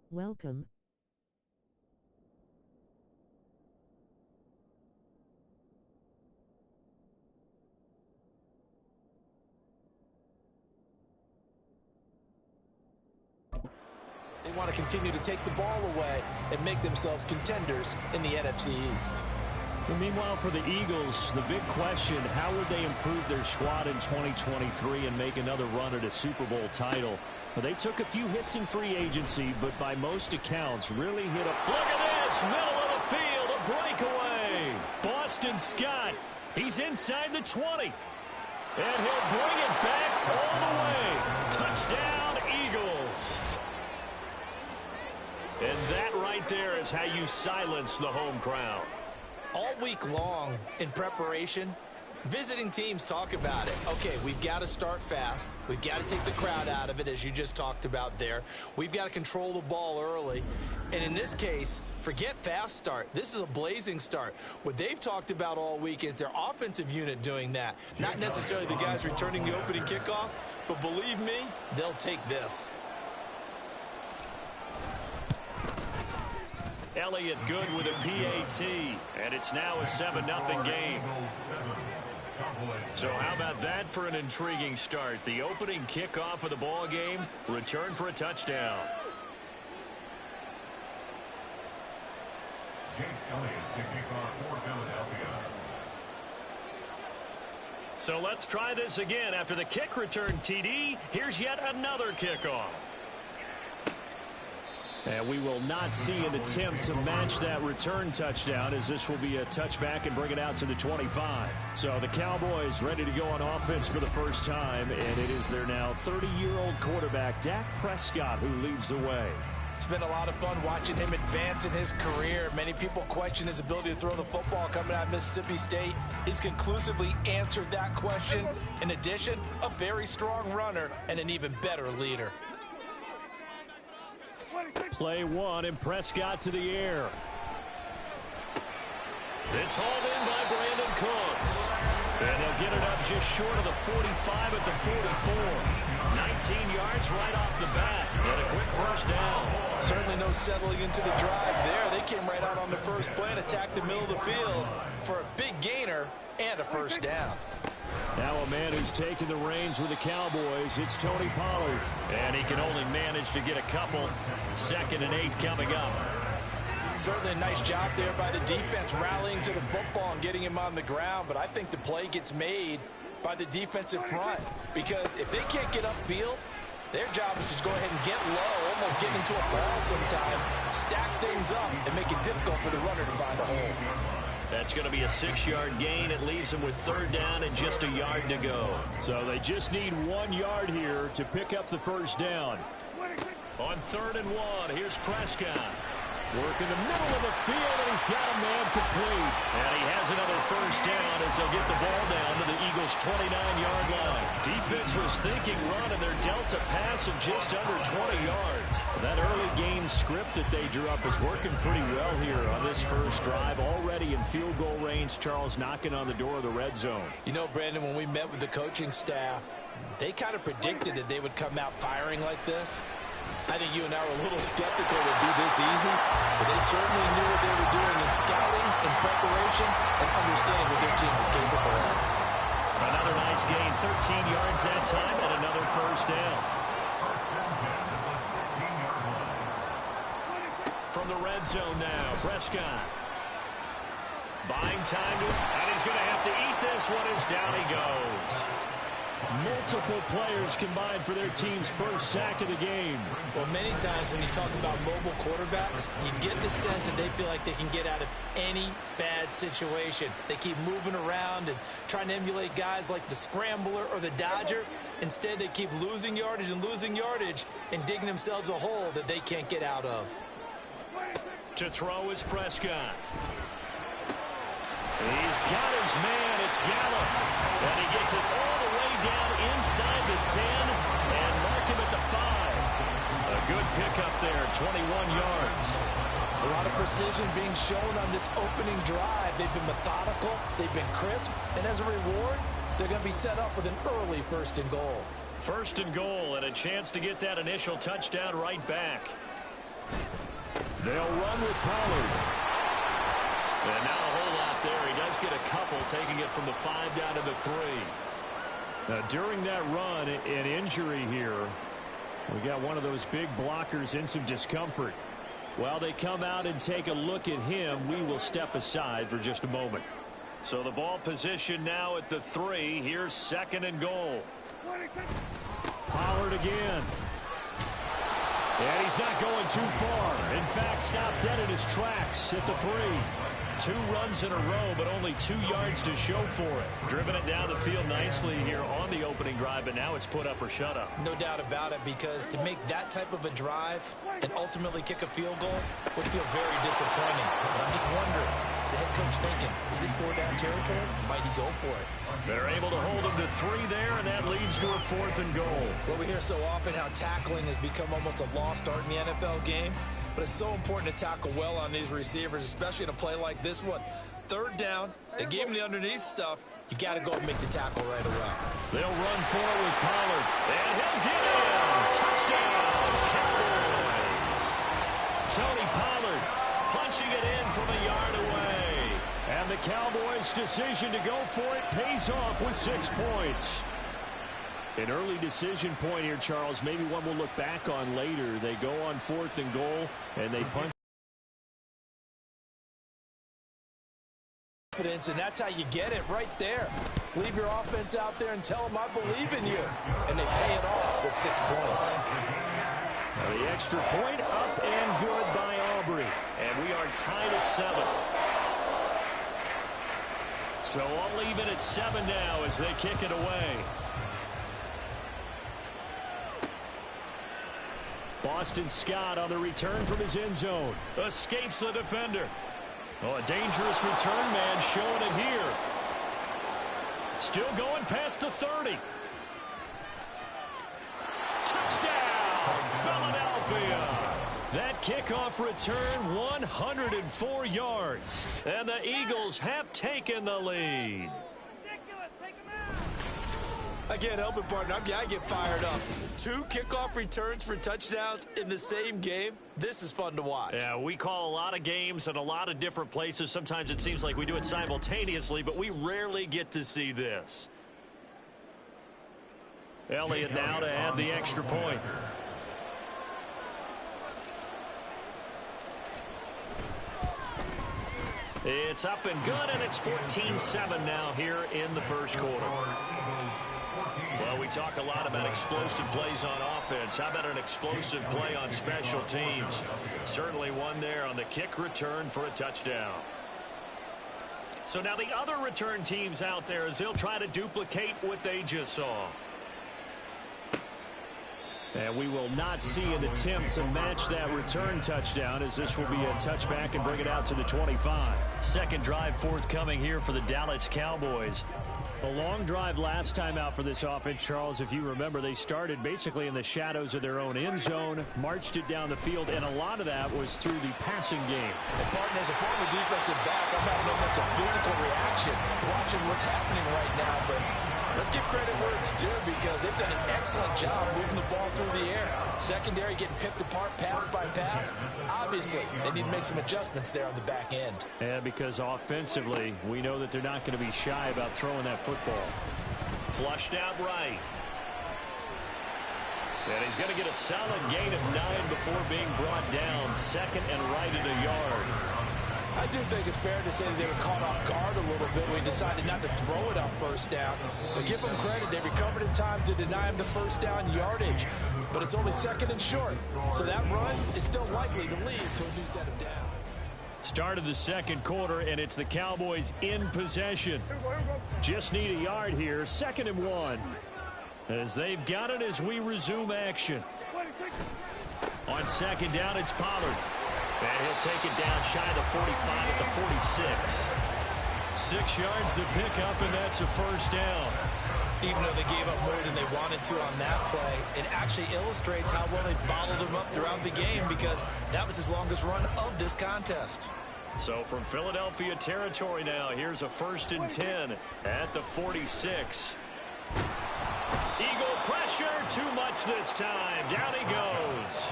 Welcome. They want to continue to take the ball away and make themselves contenders in the NFC East. Well, meanwhile, for the Eagles, the big question, how would they improve their squad in 2023 and make another run at a Super Bowl title? Well, they took a few hits in free agency, but by most accounts, really hit a... Look at this! Middle of the field, a breakaway! Boston Scott, he's inside the 20. And he'll bring it back all the way. Touchdown, Eagles! And that right there is how you silence the home crowd. All week long in preparation, visiting teams talk about it. Okay, we've got to start fast. We've got to take the crowd out of it, as you just talked about there. We've got to control the ball early. And in this case, forget fast start. This is a blazing start. What they've talked about all week is their offensive unit doing that. Not necessarily the guys returning the opening kickoff, but believe me, they'll take this. Elliott good with a PAT, and it's now a 7-0 game. So how about that for an intriguing start? The opening kickoff of the ball game, return for a touchdown. Jake Elliott to kick off for Philadelphia. So let's try this again. After the kick return TD, here's yet another kickoff. And we will not see an attempt to match that return touchdown, as this will be a touchback and bring it out to the 25. So the Cowboys ready to go on offense for the first time, and it is their now 30-year-old quarterback, Dak Prescott, who leads the way. It's been a lot of fun watching him advance in his career. Many people question his ability to throw the football coming out of Mississippi State. He's conclusively answered that question. In addition, a very strong runner and an even better leader. Play one, and Prescott to the air. It's hauled in by Brandon Cooks. And he'll get it up just short of the 45 at the 44. 19 yards right off the bat. And a quick first down. Certainly no settling into the drive there. They came right out on the first play and attacked the middle of the field for a big gainer and a first down. Now a man who's taken the reins with the Cowboys, it's Tony Pollard. And he can only manage to get a couple. 2nd and 8 coming up. Certainly a nice job there by the defense rallying to the football and getting him on the ground. But I think the play gets made by the defensive front. Because if they can't get upfield, their job is to go ahead and get low, almost get into a ball sometimes, stack things up, and make it difficult for the runner to find a hole. That's going to be a 6-yard gain. It leaves them with 3rd down and just a yard to go. So they just need 1 yard here to pick up the first down. On 3rd and 1, here's Prescott. Working the middle of the field, and he's got a man complete. And he has another first down as they'll get the ball down to the Eagles' 29-yard line. Defense was thinking run, and they're dealt a pass of just under 20 yards. That early game script that they drew up is working pretty well here on this first drive. Already in field goal range, Charles knocking on the door of the red zone. You know, Brandon, when we met with the coaching staff, they kind of predicted that they would come out firing like this. I think you and I were a little skeptical it would be this easy, but they certainly knew what they were doing in scouting, in preparation, and understanding what their team was capable of. Another nice gain, 13 yards that time, and another first down. From the red zone now, Prescott. Buying time, and he's going to have to eat this one as down he goes. Multiple players combined for their team's first sack of the game. Well, many times when you talk about mobile quarterbacks, you get the sense that they feel like they can get out of any bad situation. They keep moving around and trying to emulate guys like the Scrambler or the Dodger. Instead, they keep losing yardage and digging themselves a hole that they can't get out of. To throw is Prescott. He's got his man. It's Gallup. And he gets it all the way down inside the 10 and mark him at the 5. A good pickup there, 21 yards. A lot of precision being shown on this opening drive. They've been methodical. They've been crisp. And as a reward, they're going to be set up with an early 1st and goal. 1st and goal and a chance to get that initial touchdown right back. They'll run with Pollard. And now a whole lot there. He does get a couple, taking it from the 5 down to the 3. Now, during that run, an injury here. We got one of those big blockers in some discomfort. While they come out and take a look at him, we will step aside for just a moment. So the ball position now at the 3. Here's 2nd and goal. Pollard again. And he's not going too far. In fact, stopped dead in his tracks at the 3. 2 runs in a row, but only 2 yards to show for it. Driven it down the field nicely here on the opening drive, but now it's put up or shut up. No doubt about it, because to make that type of a drive and ultimately kick a field goal would feel very disappointing. But I'm just wondering, is the head coach thinking, is this 4-down territory? Might he go for it? They're able to hold him to 3 there, and that leads to a 4th and goal. Well, we hear so often how tackling has become almost a lost art in the NFL game. But it's so important to tackle well on these receivers, especially in a play like this one. 3rd down, they gave him the underneath stuff. You got to go and make the tackle right away. They'll run forward with Pollard, and he'll get in. Touchdown, Cowboys. Tony Pollard punching it in from a yard away. And the Cowboys' decision to go for it pays off with 6 points. An early decision point here, Charles. Maybe one we'll look back on later. They go on 4th and goal, and they punch. And that's how you get it right there. Leave your offense out there and tell them I believe in you. And they pay it off with 6 points. Now the extra point up and good by Aubrey. And we are tied at 7. So I'll leave it at 7 now as they kick it away. Boston Scott on the return from his end zone. Escapes the defender. Oh, a dangerous return man showing it here. Still going past the 30. Touchdown, Philadelphia. That kickoff return, 104 yards. And the Eagles have taken the lead. I can't help it, partner. I get fired up. 2 kickoff returns for touchdowns in the same game. This is fun to watch. Yeah, we call a lot of games in a lot of different places. Sometimes it seems like we do it simultaneously, but we rarely get to see this. Elliott now to add the extra point. It's up and good, and it's 14-7 now here in the first quarter. Well, we talk a lot about explosive plays on offense. How about an explosive play on special teams? Certainly one there on the kick return for a touchdown. So now the other return teams out there as they'll try to duplicate what they just saw. And we will not see an attempt to match that return touchdown, as this will be a touchback and bring it out to the 25. Second drive forthcoming here for the Dallas Cowboys. A long drive last time out for this offense, Charles. If you remember, they started basically in the shadows of their own end zone, marched it down the field, and a lot of that was through the passing game. And, partner, as a former defensive back, I'm having almost a physical reaction watching what's happening right now. But let's give credit where it's due, because they've done an excellent job moving the ball through the air. Secondary getting picked apart pass by pass. Obviously, they need to make some adjustments there on the back end. And because offensively, we know that they're not going to be shy about throwing that football. Flushed out right. And he's going to get a solid gain of 9 before being brought down. 2nd and right at a yard. I do think it's fair to say that they were caught off guard a little bit when we decided not to throw it on 1st down. But give them credit. They recovered in time to deny him the 1st down yardage. But it's only 2nd and short. So that run is still likely to lead to a new set of downs. Start of the second quarter, and it's the Cowboys in possession. Just need a yard here. 2nd and 1. As they've got it as we resume action. On 2nd down, it's Pollard. And he'll take it down shy of the 45 at the 46. 6 yards the pickup, and that's a 1st down. Even though they gave up more than they wanted to on that play, it actually illustrates how well they followed him up throughout the game, because that was his longest run of this contest. So from Philadelphia territory now, here's a 1st and 10 at the 46. Eagle pressure, too much this time. Down he goes.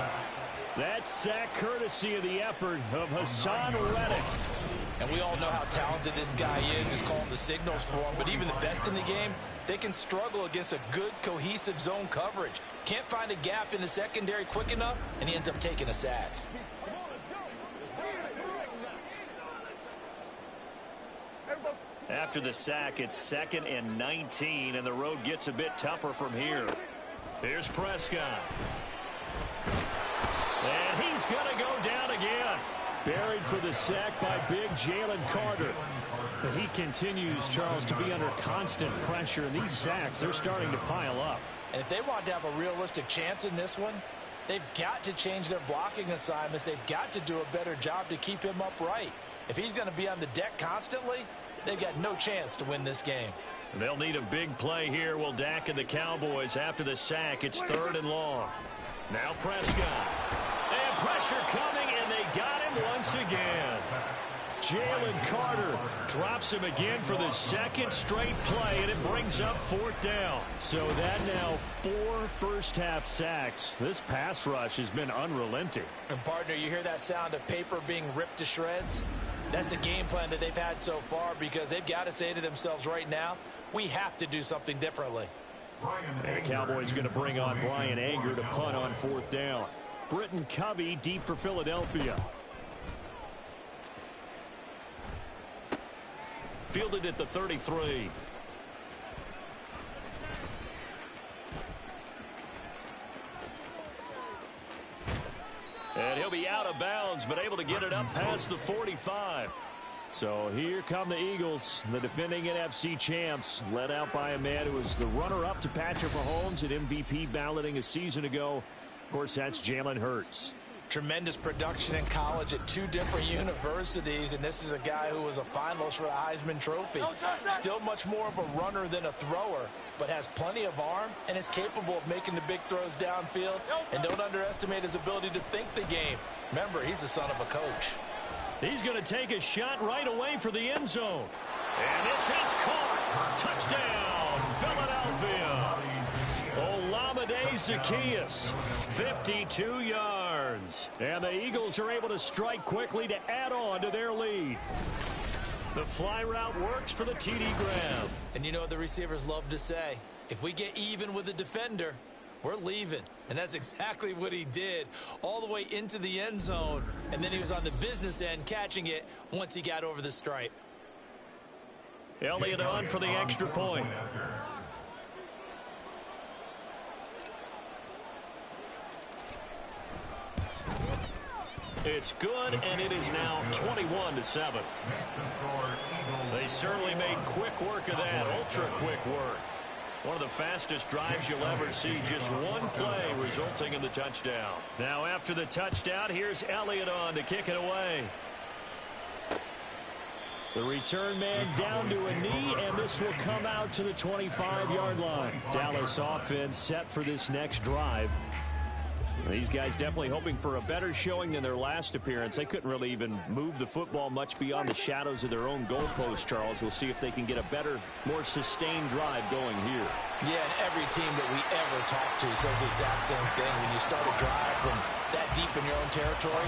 That That sack courtesy of the effort of Hassan Reddick. And we all know how talented this guy is who's calling the signals for him. But even the best in the game, they can struggle against a good, cohesive zone coverage. Can't find a gap in the secondary quick enough, and he ends up taking a sack. After the sack, it's 2nd and 19, and the road gets a bit tougher from here. Here's Prescott. And he's going to go down again. Buried for the sack by big Jalen Carter. But he continues, Charles, to be under constant pressure, and these sacks, they're starting to pile up. And if they want to have a realistic chance in this one, they've got to change their blocking assignments. They've got to do a better job to keep him upright. If he's going to be on the deck constantly, they've got no chance to win this game. They'll need a big play here, will Dak and the Cowboys. After the sack, it's 3rd and long. Now Prescott. And pressure coming, and they got him once again. Jalen Carter drops him again for the 2nd straight play, and it brings up 4th down. So that now 4 first-half sacks. This pass rush has been unrelenting. And, partner, you hear that sound of paper being ripped to shreds? That's the game plan that they've had so far, because they've got to say to themselves right now, we have to do something differently. And the Cowboys going to bring on Brian Anger to punt on 4th down. Britton Covey deep for Philadelphia. Fielded at the 33. And he'll be out of bounds, but able to get it up past the 45. So here come the Eagles, the defending NFC champs, led out by a man who was the runner-up to Patrick Mahomes at MVP balloting a season ago. Of course, that's Jalen Hurts. Tremendous production in college at 2 different universities, and this is a guy who was a finalist for the Heisman Trophy. Still much more of a runner than a thrower, but has plenty of arm and is capable of making the big throws downfield. And don't underestimate his ability to think the game. Remember, he's the son of a coach. He's going to take a shot right away for the end zone. And this is caught. Touchdown, Philadelphia. Olamide Zaccheaus, 52 yards. And the Eagles are able to strike quickly to add on to their lead. The fly route works for the TD Graham. And you know what the receivers love to say? If we get even with the defender, we're leaving. And that's exactly what he did, all the way into the end zone. And then he was on the business end catching it once he got over the stripe. Elliott on for the extra point. It's good, and it is now 21-7. They certainly made quick work of that, ultra-quick work. One of the fastest drives you'll ever see, just one play resulting in the touchdown. Now after the touchdown, here's Elliott on to kick it away. The return man down to a knee, and this will come out to the 25-yard line. Dallas offense set for this next drive. These guys definitely hoping for a better showing than their last appearance. They couldn't really even move the football much beyond the shadows of their own goalpost, Charles. We'll see if they can get a better, more sustained drive going here. Yeah, and every team that we ever talk to says the exact same thing. When you start a drive from that deep in your own territory,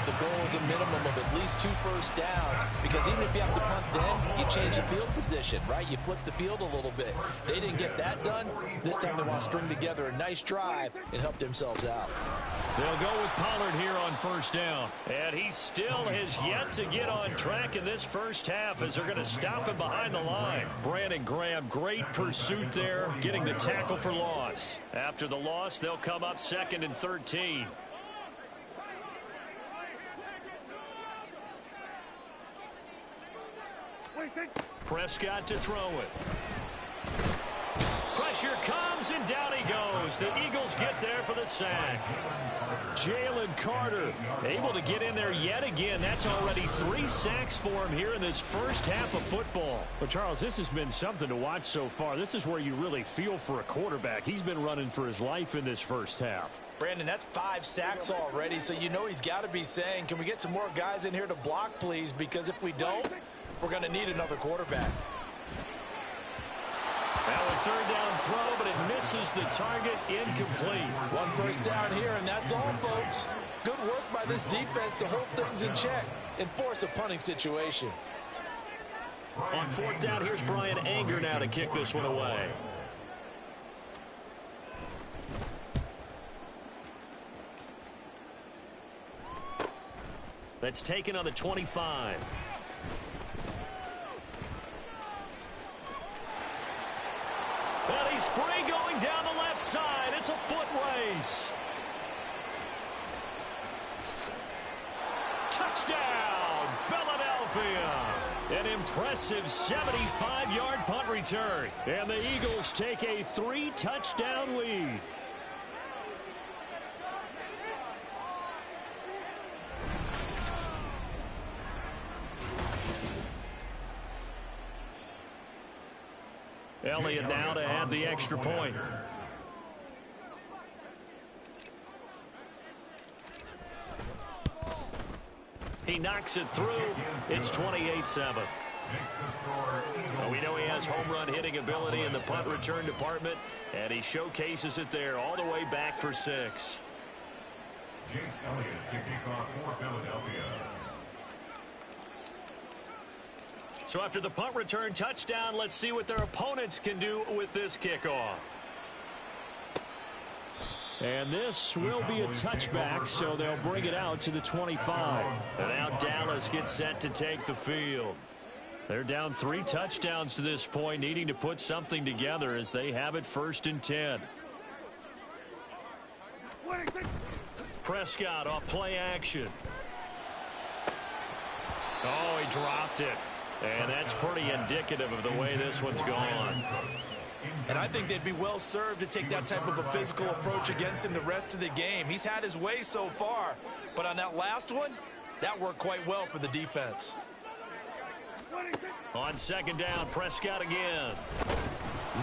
the goal is a minimum of at least 2 first downs, because even if you have to punt then, you change the field position, right? You flip the field a little bit. They didn't get that done. This time they want to string together a nice drive and help themselves out. They'll go with Pollard here on first down. And he still has yet to get on track in this first half as they're going to stop him behind the line. Brandon Graham, great pursuit there, getting the tackle for loss. After the loss, they'll come up 2nd and 13. Prescott to throw it. Pressure comes, and down he goes. The Eagles get there for the sack. Jalen Carter able to get in there yet again. That's already 3 sacks for him here in this first half of football. But, Charles, this has been something to watch so far. This is where you really feel for a quarterback. He's been running for his life in this first half. Brandon, that's 5 sacks already, so you know he's got to be saying, can we get some more guys in here to block, please? Because if we don't, we're going to need another quarterback. Now a 3rd down throw, but it misses the target, incomplete. 1 first down here, and that's all, folks. Good work by this defense to hold things in check and force a punting situation. On fourth down, here's Bryan Anger now to kick this one away. That's taken on the 25. Well, he's free going down the left side. It's a foot race. Touchdown, Philadelphia. An impressive 75-yard punt return. And the Eagles take a 3-touchdown lead. Elliott now to add the extra point. He knocks it through. It's 28-7. Well, we know he has home run hitting ability in the punt return department, and he showcases it there all the way back for 6. Jake Elliott to kick off for Philadelphia. So after the punt return touchdown, let's see what their opponents can do with this kickoff. And this will be a touchback, so they'll bring it out to the 25. And now Dallas gets set to take the field. They're down 3 touchdowns to this point, needing to put something together as they have it 1st and 10. Prescott off play action. Oh, he dropped it. And that's pretty indicative of the way this one's gone. And I think they'd be well served to take that type of a physical approach against him the rest of the game. He's had his way so far, but on that last one, that worked quite well for the defense. On 2nd down, Prescott again.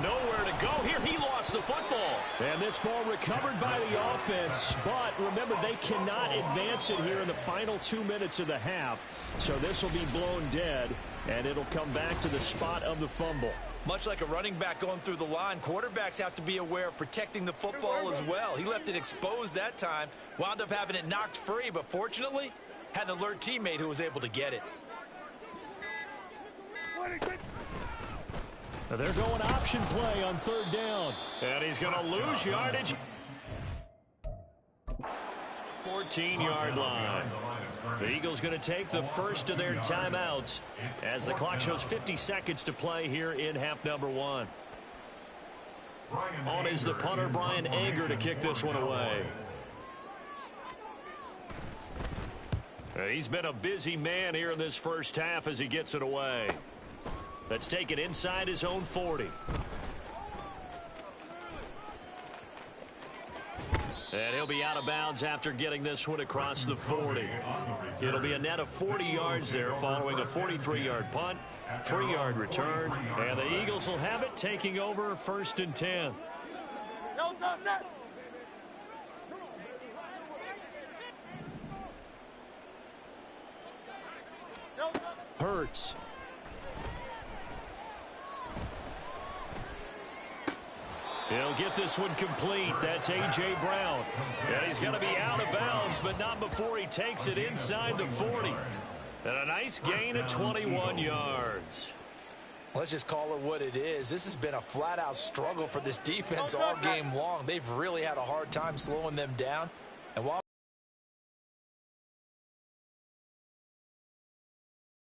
Nowhere to go here. He lost the football. And this ball recovered by the offense. But remember, they cannot advance it here in the final 2 minutes of the half. So this will be blown dead, and it'll come back to the spot of the fumble. Much like a running back going through the line, quarterbacks have to be aware of protecting the football as well. He left it exposed that time, wound up having it knocked free, but fortunately, had an alert teammate who was able to get it. Now they're going option play on 3rd down. And he's going to lose yardage. 14-yard line. The Eagles going to take the first of their timeouts as the clock shows 50 seconds to play here in half number 1. On is the punter, Bryan Anger, to kick this one away. He's been a busy man here in this first half as he gets it away. Let's take it inside his own 40. And he'll be out of bounds after getting this one across the 40. It'll be a net of 40 yards there following a 43-yard punt, 3-yard return, and the Eagles will have it taking over 1st and 10. Hurts. He'll get this one complete. That's A.J. Brown. And he's going to be out of bounds, but not before he takes it inside the 40. And a nice gain of 21 yards. Let's just call it what it is. This has been a flat-out struggle for this defense all game long. They've really had a hard time slowing them down. And while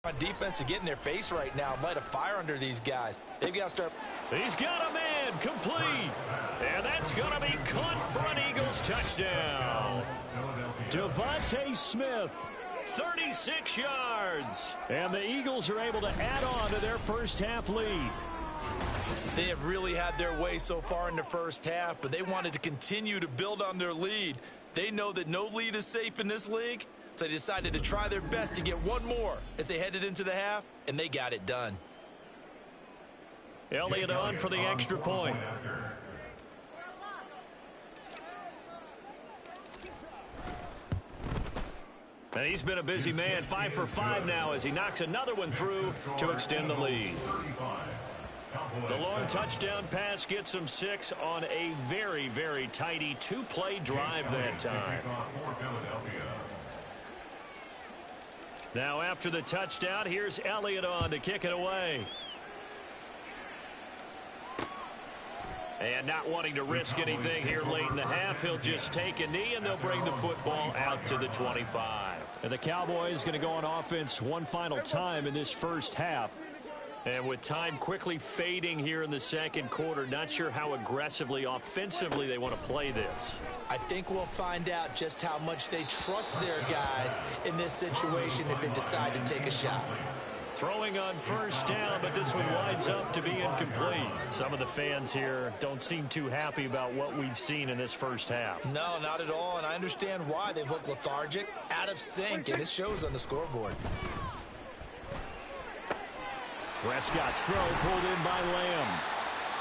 on defense to get in their face right now and light a fire under these guys, they've got to start. He's got a man complete. And that's going to be caught for an Eagles touchdown. Devontae Smith, 36 yards. And the Eagles are able to add on to their first half lead. They have really had their way so far in the first half, but they wanted to continue to build on their lead. They know that no lead is safe in this league, so they decided to try their best to get one more as they headed into the half, and they got it done. Elliott on for the extra point. And he's been a busy man, 5 for 5 now as he knocks another one through to extend the lead. The long touchdown pass gets him 6 on a very, very tidy 2-play drive that time. Now after the touchdown, here's Elliott on to kick it away. And not wanting to risk anything here late in the half, he'll just take a knee, and they'll bring the football out to the 25. And the Cowboys going to go on offense one final time in this first half. And with time quickly fading here in the second quarter, not sure how aggressively, offensively they want to play this. I think we'll find out just how much they trust their guys in this situation if they decide to take a shot. Throwing on first down, but this one winds up to be incomplete. Some of the fans here don't seem too happy about what we've seen in this first half. No, not at all, and I understand why. They've looked lethargic, out of sync, and it shows on the scoreboard. Prescott's throw pulled in by Lamb.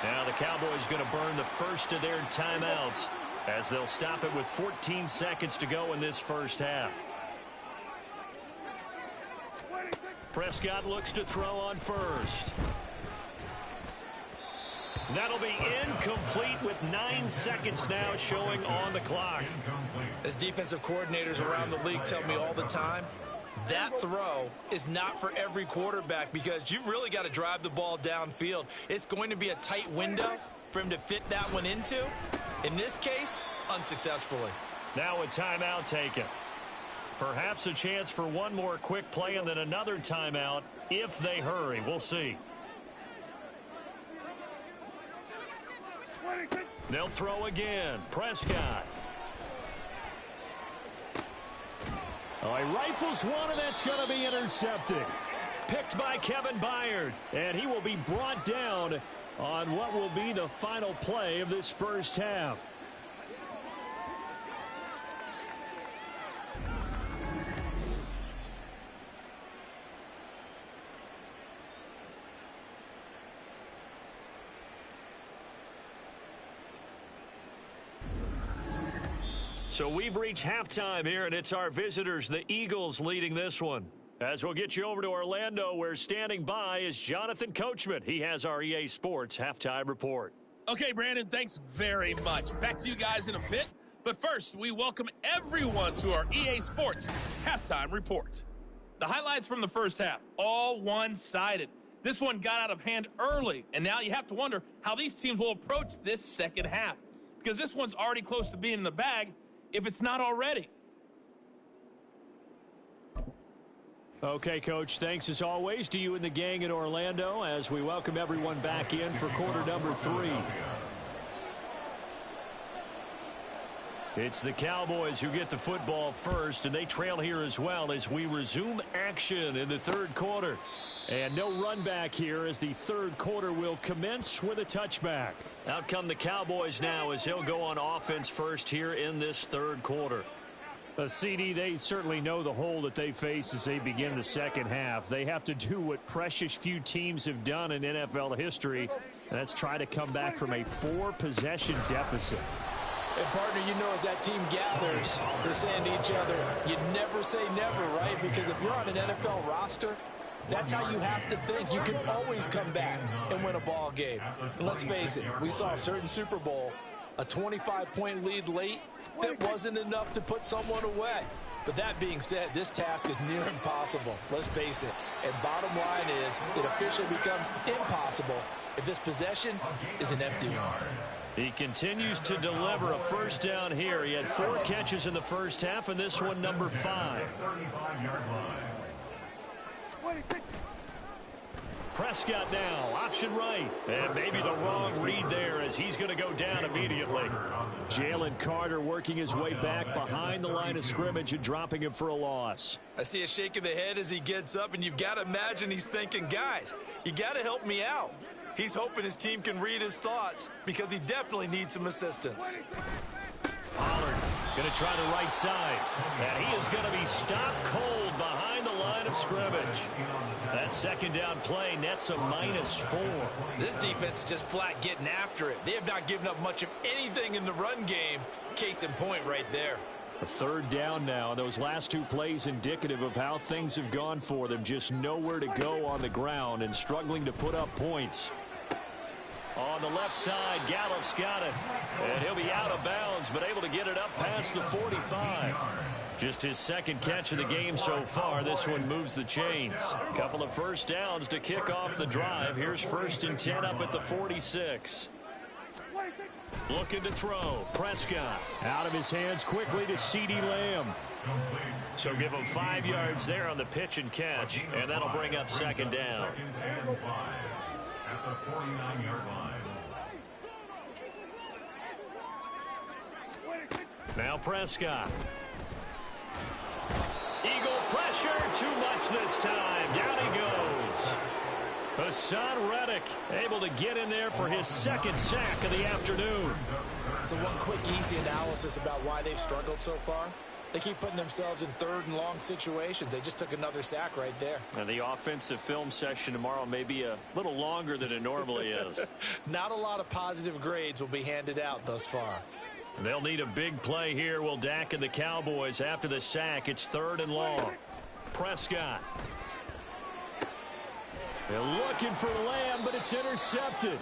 Now the Cowboys going to burn the first of their timeouts as they'll stop it with 14 seconds to go in this first half. Prescott looks to throw on first. That'll be incomplete with 9 seconds now showing on the clock. As defensive coordinators around the league tell me all the time, that throw is not for every quarterback because you've really got to drive the ball downfield. It's going to be a tight window for him to fit that one into. In this case, unsuccessfully. Now a timeout taken. Perhaps a chance for one more quick play and then another timeout if they hurry. We'll see. They'll throw again. Prescott. Oh, he rifles one, and that's going to be intercepted. Picked by Kevin Byard. And he will be brought down on what will be the final play of this first half. So we've reached halftime here, and it's our visitors, the Eagles, leading this one. As we'll get you over to Orlando, where standing by is Jonathan Coachman. He has our EA Sports Halftime Report. Okay, Brandon, thanks very much. Back to you guys in a bit. But first, we welcome everyone to our EA Sports Halftime Report. The highlights from the first half, all one-sided. This one got out of hand early, and now you have to wonder how these teams will approach this second half. Because this one's already close to being in the bag, if it's not already. Okay, Coach, thanks as always to you and the gang in Orlando as we welcome everyone back in for quarter number 3. It's the Cowboys who get the football first, and they trail here as well as we resume action in the third quarter. And no run back here as the third quarter will commence with a touchback. Out come the Cowboys now as they'll go on offense first here in this third quarter. CD, they certainly know the hole that they face as they begin the second half. They have to do what precious few teams have done in NFL history, and that's try to come back from a 4-possession deficit. And, partner, you know, as that team gathers, they're saying to each other, you never say never, right? Because if you're on an NFL roster, that's how you have to think. You can always come back and win a ball game. And let's face it, we saw a certain Super Bowl, a 25-point lead late that wasn't enough to put someone away. But that being said, this task is near impossible. Let's face it. And bottom line is, it officially becomes impossible if this possession is an empty one. He continues to deliver a first down here. He had 4 catches in the first half, and this one number 5. Prescott now, option right. And maybe the wrong read there as he's going to go down immediately. Jalen Carter working his way back behind the line of scrimmage and dropping him for a loss. I see a shake of the head as he gets up, and you've got to imagine he's thinking, guys, you got to help me out. He's hoping his team can read his thoughts because he definitely needs some assistance. Pollard going to try the right side. And he is going to be stopped cold behind the line of scrimmage. That second down play nets a -4. This defense is just flat getting after it. They have not given up much of anything in the run game. Case in point right there. A third down now. Those last 2 plays indicative of how things have gone for them. Just nowhere to go on the ground and struggling to put up points. On the left side, Gallup's got it. And he'll be out of bounds, but able to get it up past the 45. Just his second catch of the game so far. This one moves the chains. A couple of first downs to kick off the drive. Here's 1st and 10 up at the 46. Looking to throw. Prescott. Out of his hands quickly to CeeDee Lamb. So give him 5 yards there on the pitch and catch, and that'll bring up 2nd down. 2nd and 5 at the 49-yard line. Now Prescott. Eagle pressure, too much this time. Down he goes. Hassan Reddick able to get in there for his 2nd sack of the afternoon. So one quick, easy analysis about why they've struggled so far. They keep putting themselves in 3rd and long situations. They just took another sack right there. And the offensive film session tomorrow may be a little longer than it normally is. Not a lot of positive grades will be handed out thus far. They'll need a big play here, will Dak and the Cowboys. After the sack, it's 3rd and long. Prescott. They're looking for Lamb, but it's intercepted.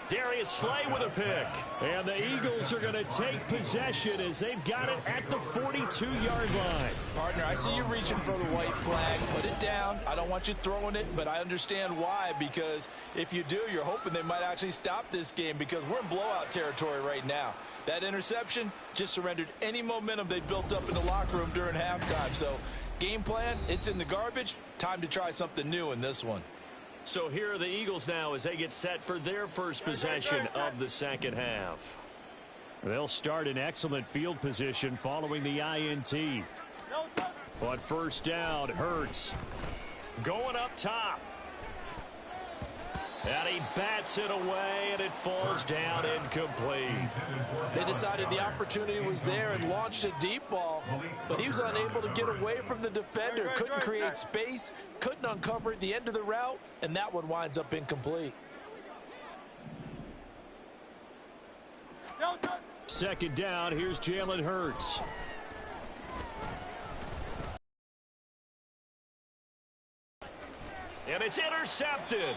Darius Slay with a pick. And the Eagles are going to take possession as they've got it at the 42-yard line. Partner, I see you reaching for the white flag. Put it down. I don't want you throwing it, but I understand why, because if you do, you're hoping they might actually stop this game, because we're in blowout territory right now. That interception just surrendered any momentum they built up in the locker room during halftime. So game plan, it's in the garbage. Time to try something new in this one. So here are the Eagles now as they get set for their first possession of the 2nd half. They'll start in excellent field position following the INT. On 1st down, Hurts. Going up top. And he bats it away, and it falls down incomplete. They decided the opportunity was there and launched a deep ball, but he was unable to get away from the defender. Couldn't create space, couldn't uncover at the end of the route, and that one winds up incomplete. 2nd down, here's Jalen Hurts. And it's intercepted.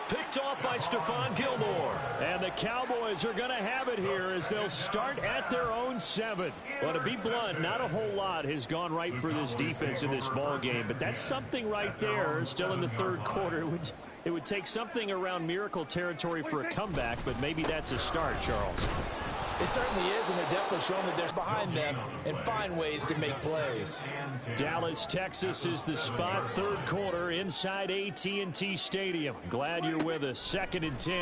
Picked off by Stephon Gilmore. And the Cowboys are going to have it here as they'll start at their own 7. Well, to be blunt, not a whole lot has gone right for this defense in this ball game, but that's something right there. Still in the 3rd quarter. It would take something around miracle territory for a comeback, but maybe that's a start, Charles. It certainly is, and they're definitely showing that they're behind them and find ways to make plays. Dallas, Texas is the spot. 3rd quarter inside AT&T Stadium. Glad you're with us. 2nd and 10.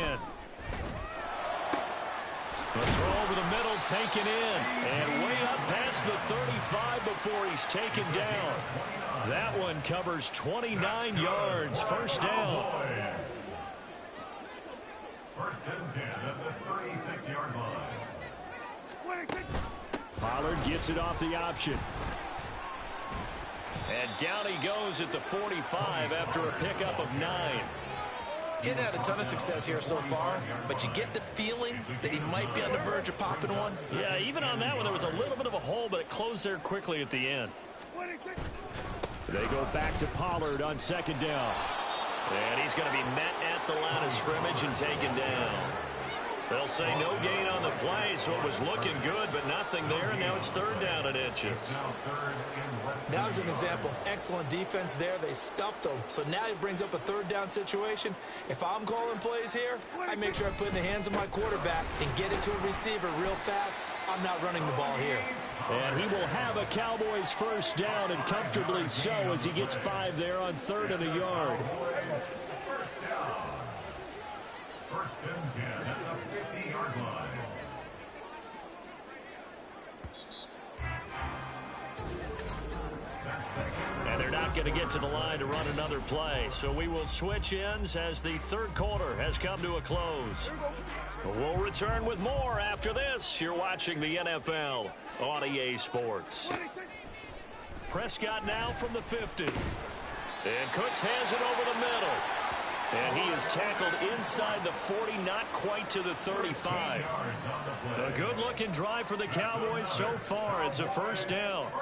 A throw over the middle, taken in, and way up past the 35 before he's taken down. That one covers 29 yards. 1st down. 1st and 10 at the 36-yard line. Pollard gets it off the option. And down he goes at the 45 after a pickup of 9. Getting had a ton of success here so far, but you get the feeling that he might be on the verge of popping one. Yeah, even on that one, there was a little bit of a hole, but it closed there quickly at the end. They go back to Pollard on 2nd down. And he's going to be met at the line of scrimmage and taken down. They'll say no gain on the play, so it was looking good, but nothing there, and now it's 3rd down and inches. That was an example of excellent defense there. They stuffed them, so now it brings up a 3rd down situation. If I'm calling plays here, I make sure I put it in the hands of my quarterback and get it to a receiver real fast. I'm not running the ball here. And he will have a Cowboys 1st down, and comfortably so, as he gets 5 there on 3rd and a yard. 1st and 10 at the 50-yard line. And they're not going to get to the line to run another play, so we will switch ends as the 3rd quarter has come to a close. We'll return with more after this. You're watching the NFL on EA Sports. Prescott now from the 50. And Cooks has it over the middle. And he is tackled inside the 40, not quite to the 35. A good-looking drive for the Cowboys so far. It's a 1st down.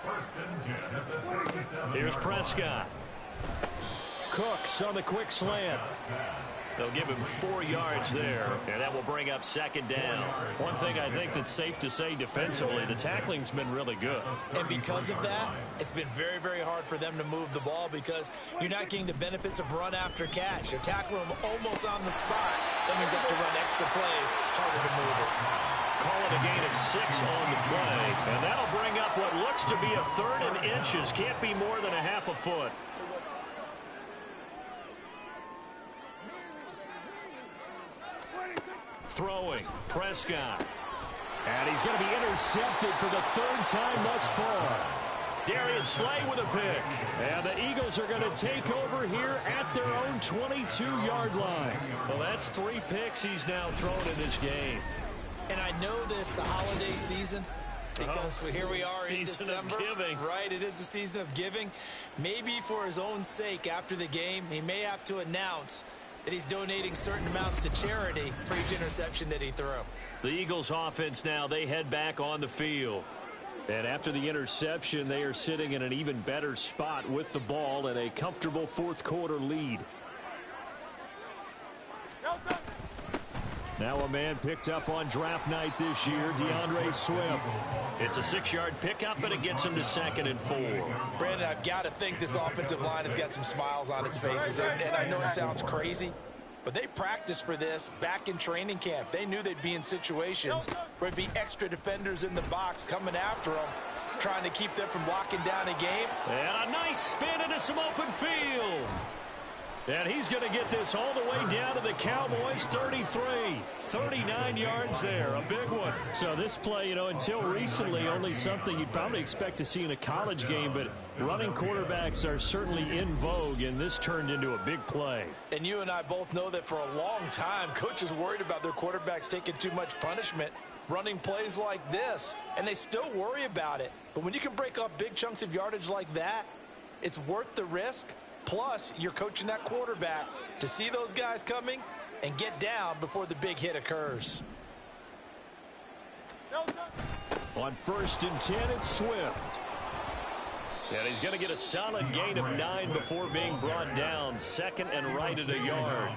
First and 10 at the 37. Here's Prescott. Cooks on the quick slant. They'll give him 4 yards there, and that will bring up second down. One thing I think that's safe to say defensively, the tackling's been really good. And because of that, it's been very, very hard for them to move the ball because you're not getting the benefits of run after catch. They're tackling them almost on the spot. That means they have to run extra plays, harder to move it. Call it a gain of 6 on the play, and that'll bring up what looks to be a 3rd and inches. Can't be more than a half a foot. Throwing, Prescott. And he's going to be intercepted for the 3rd time thus far. Darius Slay with a pick. And the Eagles are going to take over here at their own 22-yard line. Well, that's 3 picks he's now thrown in this game. And I know this, the holiday season, because here we are in December. Season of giving. Right, it is the season of giving. Maybe for his own sake after the game, he may have to announce that he's donating certain amounts to charity for each interception that he threw. The Eagles offense now, they head back on the field. And after the interception, they are sitting in an even better spot with the ball and a comfortable 4th quarter lead. Now a man picked up on draft night this year, DeAndre Swift. It's a 6-yard pickup, but it gets him to 2nd and 4. Brandon, I've got to think this offensive line has got some smiles on its faces. And I know it sounds crazy, but they practiced for this back in training camp. They knew they'd be in situations where there'd be extra defenders in the box coming after them, trying to keep them from locking down a game. And a nice spin into some open field. And he's going to get this all the way down to the Cowboys' 33. 39 yards there, a big one. So this play, until recently, only something you'd probably expect to see in a college game, but running quarterbacks are certainly in vogue, and this turned into a big play. And you and I both know that for a long time, coaches worried about their quarterbacks taking too much punishment, running plays like this, and they still worry about it. But when you can break up big chunks of yardage like that, it's worth the risk. Plus, you're coaching that quarterback to see those guys coming and get down before the big hit occurs. On 1st and 10, it's Swift. And he's going to get a solid gain of 9 before being brought down. 2nd and right at a yard.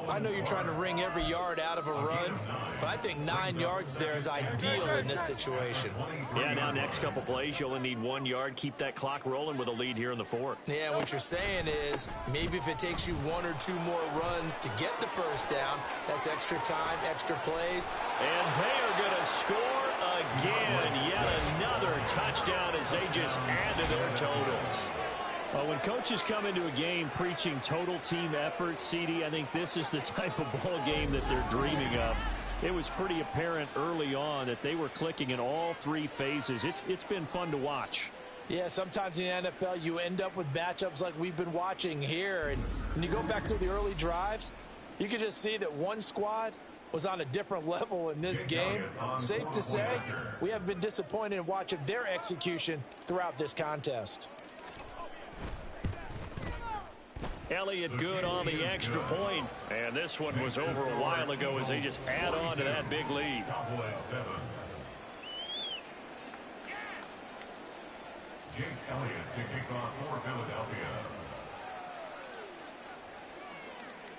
I know you're trying to wring every yard out of a run, but I think 9 yards there is ideal in this situation. Yeah, now next couple plays, you only need 1 yard. Keep that clock rolling with a lead here in the 4th. Yeah, what you're saying is maybe if it takes you 1 or 2 more runs to get the 1st down, that's extra time, extra plays. And they are going to score again. Yet another touchdown as they just add to their totals. Well, when coaches come into a game preaching total team effort, CD, I think this is the type of ball game that they're dreaming of. It was pretty apparent early on that they were clicking in all 3 phases. It's been fun to watch. Yeah, sometimes in the NFL you end up with matchups like we've been watching here. And when you go back to the early drives, you can just see that one squad was on a different level in this game. Safe to say, we have been disappointed in watching their execution throughout this contest. Elliott good on the extra point. And this one was over a while ago as they just add on to that big lead. Jake Elliott to kick off for Philadelphia.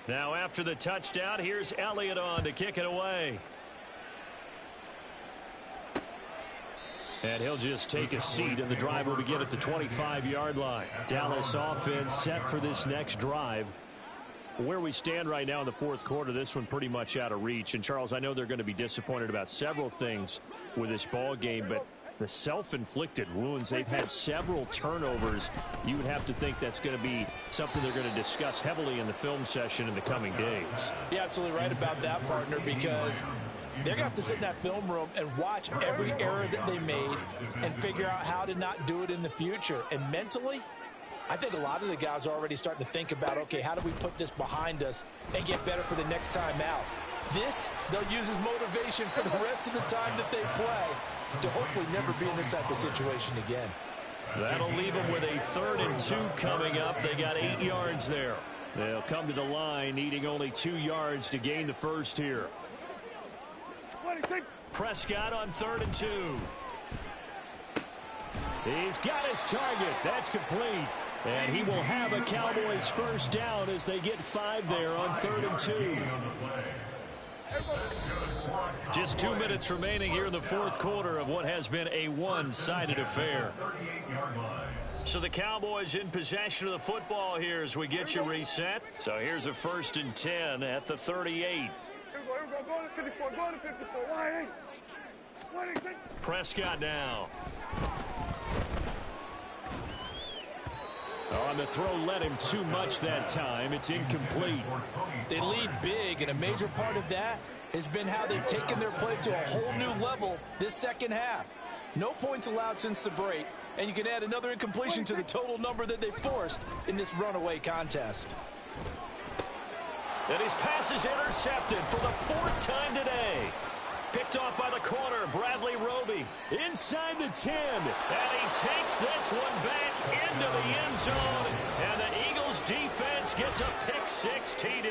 Now after the touchdown, here's Elliott on to kick it away. And he'll just take a seat, and the drive will begin at the 25-yard line. Dallas offense set for this next drive. Where we stand right now in the 4th quarter, this one pretty much out of reach. And, Charles, I know they're going to be disappointed about several things with this ball game, but the self-inflicted wounds, they've had several turnovers. You would have to think that's going to be something they're going to discuss heavily in the film session in the coming days. You're absolutely right about that, partner, because they're going to have to sit in that film room and watch every error that they made and figure out how to not do it in the future. And mentally, I think a lot of the guys are already starting to think about, okay, how do we put this behind us and get better for the next time out? This, they'll use as motivation for the rest of the time that they play to hopefully never be in this type of situation again. That'll leave them with a 3rd and 2 coming up. They got 8 yards there. They'll come to the line needing only 2 yards to gain the 1st here. Prescott on 3rd and 2. He's got his target. That's complete. And he will have a Cowboys first down as they get 5 there on 3rd and 2. Just 2 minutes remaining here in the 4th quarter of what has been a one-sided affair. So the Cowboys in possession of the football here as we get you reset. So here's a 1st and 10 at the 38. Prescott now. On the throw, led him too much that time. It's incomplete. They lead big, and a major part of that has been how they've taken their play to a whole new level this second half. No points allowed since the break, and you can add another incompletion to the total number that they forced in this runaway contest. And his pass is intercepted for the 4th time today. Picked off by the corner, Bradley Roby. Inside the 10. And he takes this one back into the end zone. And the Eagles defense gets a pick-6 TD.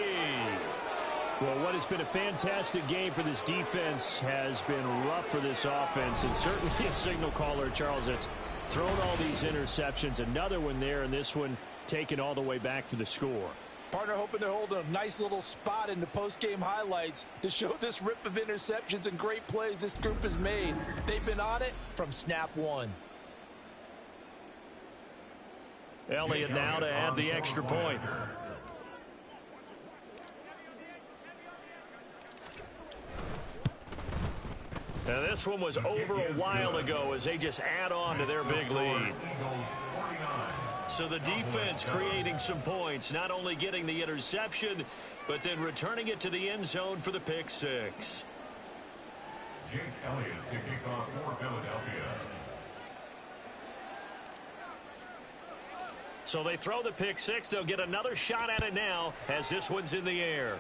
Well, what has been a fantastic game for this defense has been rough for this offense. And certainly a signal caller, Charles, that's thrown all these interceptions. Another one there, and this one taken all the way back for the score. Partner hoping to hold a nice little spot in the post-game highlights to show this rip of interceptions and great plays this group has made. They've been on it from snap one. Elliott now to add the extra point. Now this one was over a while ago as they just add on to their big lead. So the defense creating some points, not only getting the interception, but then returning it to the end zone for the pick-6. Jake Elliott to kick off for Philadelphia. So they throw the pick-6. They'll get another shot at it now as this one's in the air.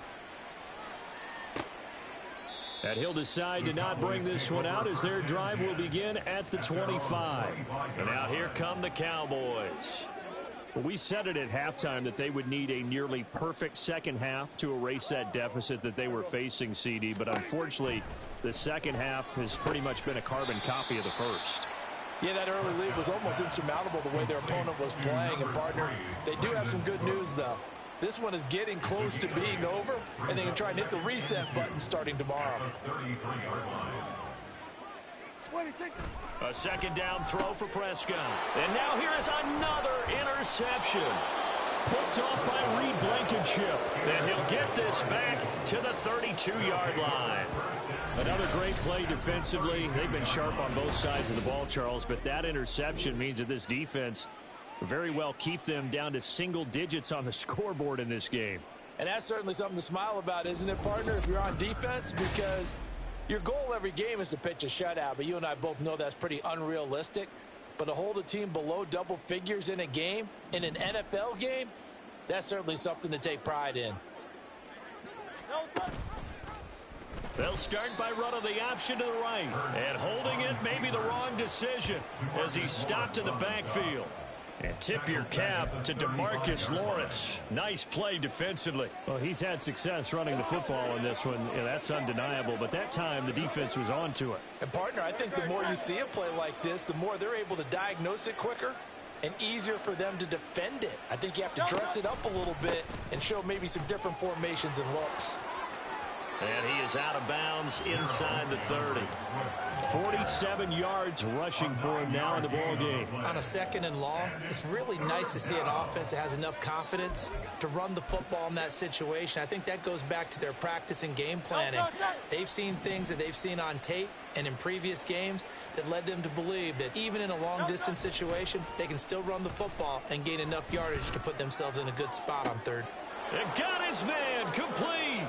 And he'll decide to not bring this one out as their drive will begin at the 25. And now here come the Cowboys. Well, we said it at halftime that they would need a nearly perfect second half to erase that deficit that they were facing, CD. But unfortunately, the second half has pretty much been a carbon copy of the first. Yeah, that early lead was almost insurmountable the way their opponent was playing. And, partner, they do have some good news, though. This one is getting close to being over, and they can try and hit the reset button starting tomorrow. A second down throw for Prescott. And now here is another interception. Picked off by Reed Blankenship. And he'll get this back to the 32-yard line. Another great play defensively. They've been sharp on both sides of the ball, Charles, but that interception means that this defense very well keep them down to single digits on the scoreboard in this game. And that's certainly something to smile about, isn't it, partner, if you're on defense? Because your goal every game is to pitch a shutout, but you and I both know that's pretty unrealistic. But to hold a team below double figures in a game, in an NFL game, that's certainly something to take pride in. They'll start by running the option to the right. And holding it may be the wrong decision as he stopped in the backfield. And tip your cap to DeMarcus Lawrence. Nice play defensively. Well, he's had success running the football in this one. Yeah, that's undeniable. But that time, the defense was on to it. And, partner, I think the more you see a play like this, the more they're able to diagnose it quicker and easier for them to defend it. I think you have to dress it up a little bit and show maybe some different formations and looks. And he is out of bounds inside the 30. 47 yards rushing for him now in the ball game. On a second and long, it's really nice to see an offense that has enough confidence to run the football in that situation. I think that goes back to their practice and game planning. They've seen things that they've seen on tape and in previous games that led them to believe that even in a long-distance situation, they can still run the football and gain enough yardage to put themselves in a good spot on third. And got his man complete.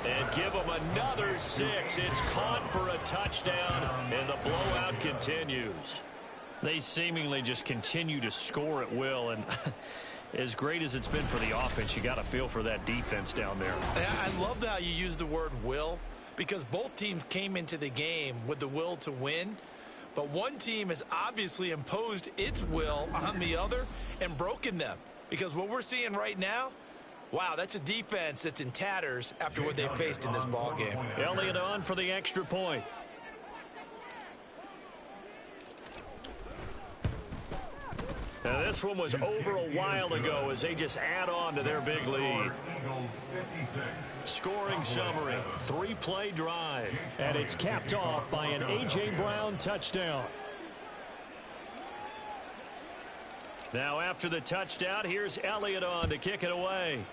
And give him another 6. It's caught for a touchdown, and the blowout continues. They seemingly just continue to score at will, and as great as it's been for the offense, you got to feel for that defense down there. I love how you use the word will, because both teams came into the game with the will to win, but one team has obviously imposed its will on the other and broken them, because what we're seeing right now, wow, that's a defense that's in tatters after what they faced in this ball game. Elliott on for the extra point. Now, this one was over a while ago as they just add on to their big lead. Scoring summary, 3-play drive. And it's capped off by an A.J. Brown touchdown. Now after the touchdown, here's Elliott on to kick it away.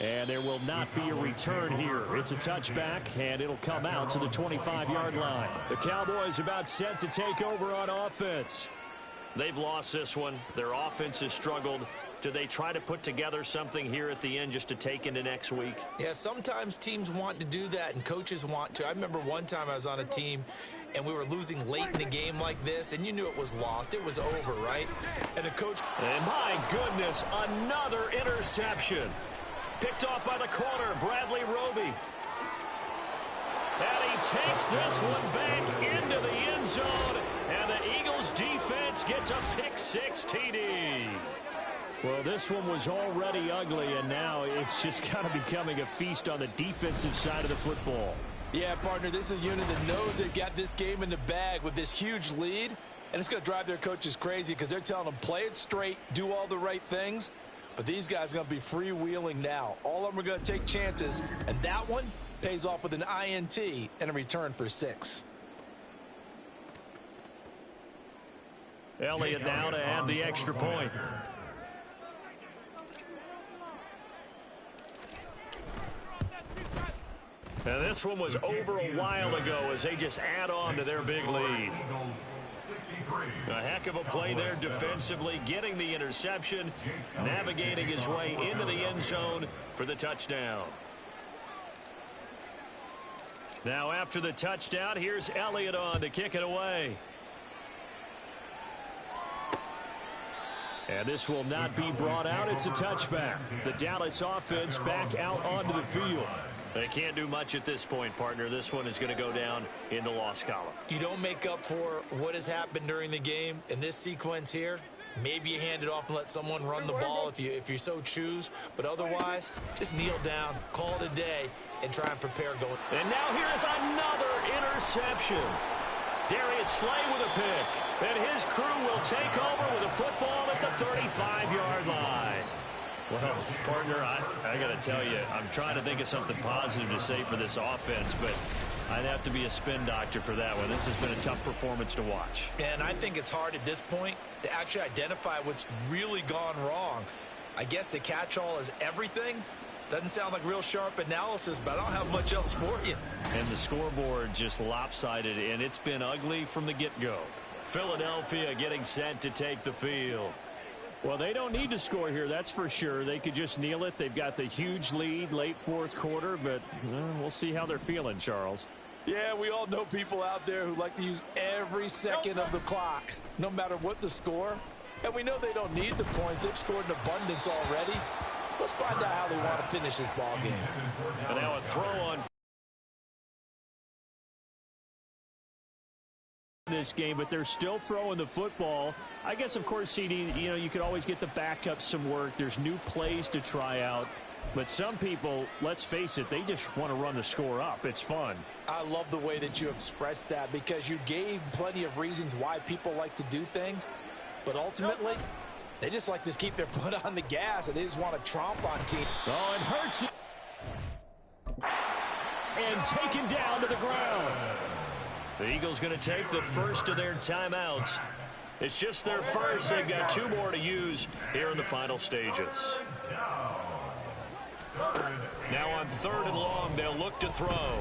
And there will not be a return here. It's a touchback, and it'll come out to the 25-yard line. The Cowboys about set to take over on offense. They've lost this one. Their offense has struggled. Do they try to put together something here at the end just to take into next week? Yeah, sometimes teams want to do that, and coaches want to. I remember one time I was on a team, and we were losing late in the game like this, and you knew it was lost. It was over, right? And the coach... And my goodness, another interception. Picked off by the corner, Bradley Roby. And he takes this one back into the end zone. And the Eagles defense gets a pick-6 TD. Well, this one was already ugly, and now it's just kind of becoming a feast on the defensive side of the football. Yeah, partner, this is a unit that knows they've got this game in the bag with this huge lead. And it's going to drive their coaches crazy because they're telling them, play it straight, do all the right things. But these guys are going to be freewheeling now. All of them are going to take chances, and that one pays off with an INT and a return for 6. Elliott now to add the extra point. Now this one was over a while ago as they just add on to their big lead. A heck of a play there defensively, getting the interception, navigating his way into the end zone for the touchdown. Now after the touchdown, here's Elliott on to kick it away. And this will not be brought out. It's a touchback. The Dallas offense back out onto the field. They can't do much at this point, partner. This one is going to go down in the loss column. You don't make up for what has happened during the game in this sequence here. Maybe you hand it off and let someone run the ball if you so choose. But otherwise, just kneel down, call it a day, and try and prepare going. And now here's another interception. Darius Slay with a pick. And his crew will take over with a football at the 35-yard line. Well, partner, I got to tell you, I'm trying to think of something positive to say for this offense, but I'd have to be a spin doctor for that one. This has been a tough performance to watch. And I think it's hard at this point to actually identify what's really gone wrong. I guess the catch-all is everything. Doesn't sound like real sharp analysis, but I don't have much else for you. And the scoreboard just lopsided, and it's been ugly from the get-go. Philadelphia getting set to take the field. Well, they don't need to score here, that's for sure. They could just kneel it. They've got the huge lead late fourth quarter, but we'll see how they're feeling, Charles. Yeah, we all know people out there who like to use every second of the clock, no matter what the score. And we know they don't need the points. They've scored in abundance already. Let's find out how they want to finish this ball game. And now a throw on this game, but they're still throwing the football. I guess, of course, CD, you could always get the backups some work. There's new plays to try out. But some people, let's face it, they just want to run the score up. It's fun. I love the way that you expressed that because you gave plenty of reasons why people like to do things. But ultimately, they just like to keep their foot on the gas, and they just want to tromp on teams. Oh, it hurts. And taken down to the ground. The Eagles going to take the first of their timeouts. It's just their first. They've got 2 more to use here in the final stages. Now on 3rd and long, they'll look to throw.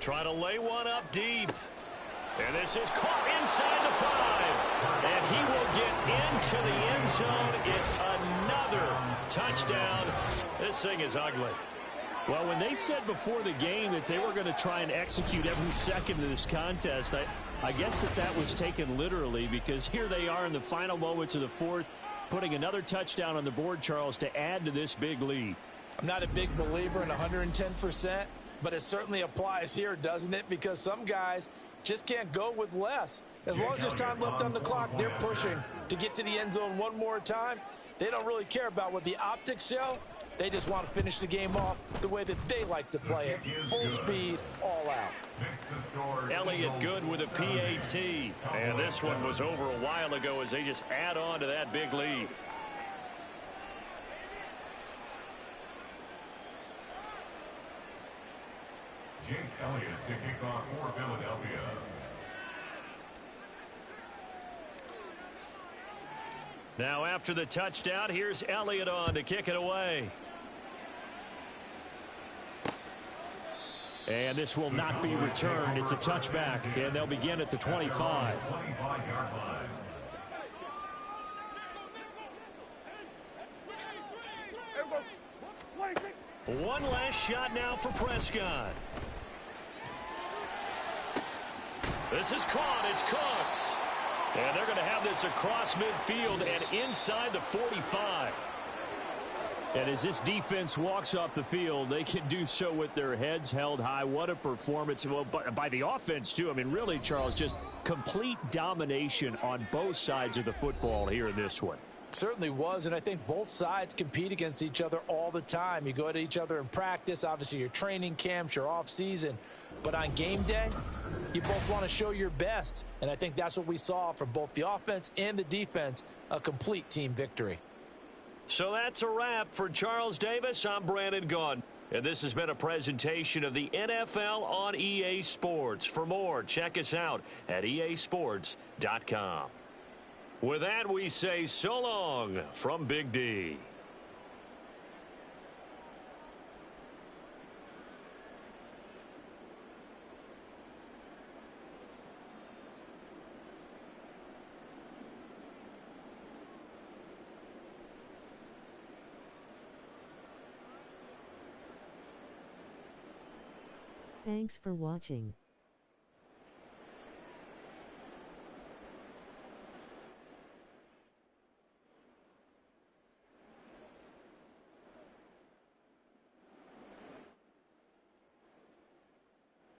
Try to lay one up deep. And this is caught inside the 5. And he will get into the end zone. It's another touchdown. This thing is ugly. Well, when they said before the game that they were going to try and execute every second of this contest, I guess that was taken literally, because here they are in the final moments of the 4th, putting another touchdown on the board, Charles, to add to this big lead. I'm not a big believer in 110%, but it certainly applies here, doesn't it? Because some guys just can't go with less. As long as there's time left on the clock, they're pushing to get to the end zone one more time. They don't really care about what the optics show. They just want to finish the game off the way that they like to play it. Full speed, all out. Elliott good with a PAT. And this one was over a while ago as they just add on to that big lead. Jake Elliott to kick off for Philadelphia. Now after the touchdown, here's Elliott on to kick it away. And this will not be returned. It's a touchback, and they'll begin at the 25. 25-yard line. One last shot now for Prescott. This is caught. It's Cooks. And they're going to have this across midfield and inside the 45. And as this defense walks off the field, they can do so with their heads held high. What a performance. Well, by the offense, too. I mean, really, Charles, just complete domination on both sides of the football here in this one. Certainly was, and I think both sides compete against each other all the time. You go at each other in practice, obviously your training camps, your off season, but on game day, you both want to show your best, and I think that's what we saw from both the offense and the defense, a complete team victory. So that's a wrap for Charles Davis. I'm Brandon Gaudin, and this has been a presentation of the NFL on EA Sports. For more, check us out at easports.com. With that, we say so long from Big D. Thanks for watching.